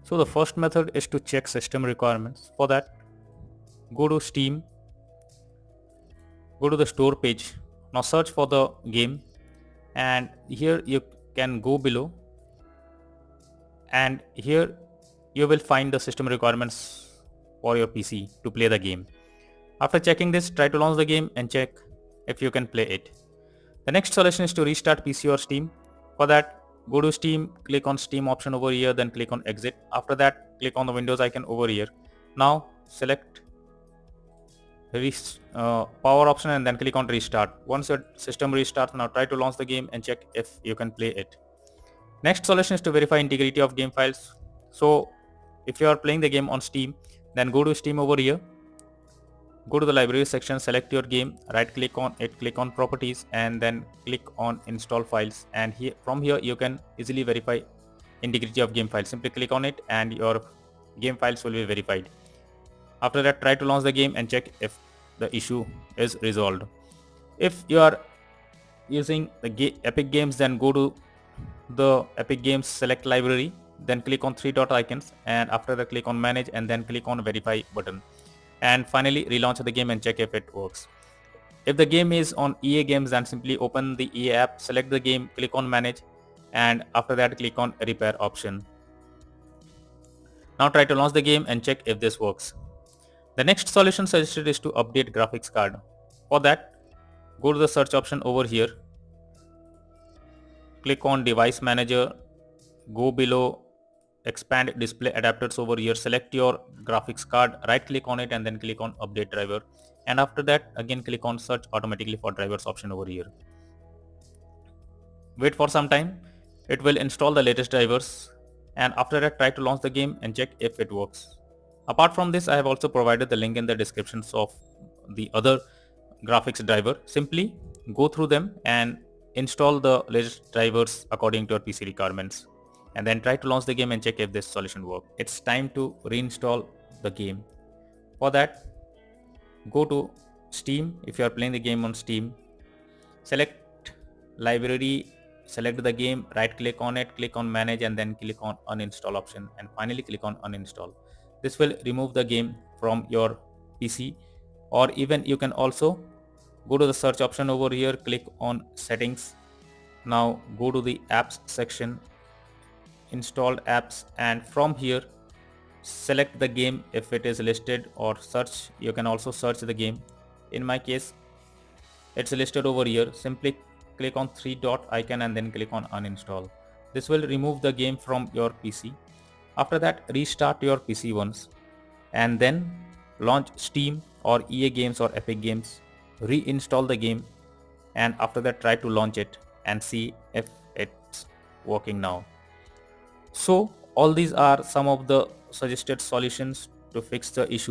So the first method is to check system requirements. For that, go to Steam, go to the store page. Now search for the game, and here you can go below, and here you will find the system requirements for your PC to play the game. After checking this, try to launch the game and check if you can play it. The next solution is to restart PC or Steam. For that, go to Steam, click on Steam option over here, then click on exit. After that, click on the Windows icon over here. Now select power option and then click on restart. Once your system restarts, now try to launch the game and check if you can play it. Next solution is to verify integrity of game files. So if you are playing the game on Steam, then go to Steam over here, go to the library section, select your game, right click on it, click on properties, and then click on install files. And from here you can easily verify integrity of game files. Simply click on it and your game files will be verified. After that, try to launch the game and check if the issue is resolved. If you are using the Epic Games, then go to the Epic Games select library, then click on three dot icons, and after that click on manage and then click on verify button, and finally relaunch the game and check if it works. If the game is on EA Games, then simply open the EA app, select the game, click on manage, and after that click on repair option. Now try to launch the game and check if this works. The next solution suggested is to update graphics card. For that, go to the search option over here, click on device manager, go below expand display adapters over here, select your graphics card, right click on it and then click on update driver, and after that again click on search automatically for drivers option over here. Wait for some time, it will install the latest drivers, and after that try to launch the game and check if it works. Apart from this, I have also provided the link in the descriptions of the other graphics driver. Simply go through them and install the latest drivers according to your PC requirements, and then try to launch the game and check if this solution works. It's time to reinstall the game. For that, go to Steam. If you are playing the game on Steam, select library, select the game, right click on it, click on manage and then click on uninstall option, and finally click on uninstall. This will remove the game from your PC, or even you can also go to the search option over here, click on settings. Now go to the apps section, installed apps, and from here select the game if it is listed, or search. You can also search the game. In my case, it's listed over here. Simply click on three dot icon and then click on uninstall. This will remove the game from your PC. After that, restart your PC once and then launch Steam or EA Games or Epic Games, reinstall the game, and after that try to launch it and see if it's working now. So all these are some of the suggested solutions to fix the issue.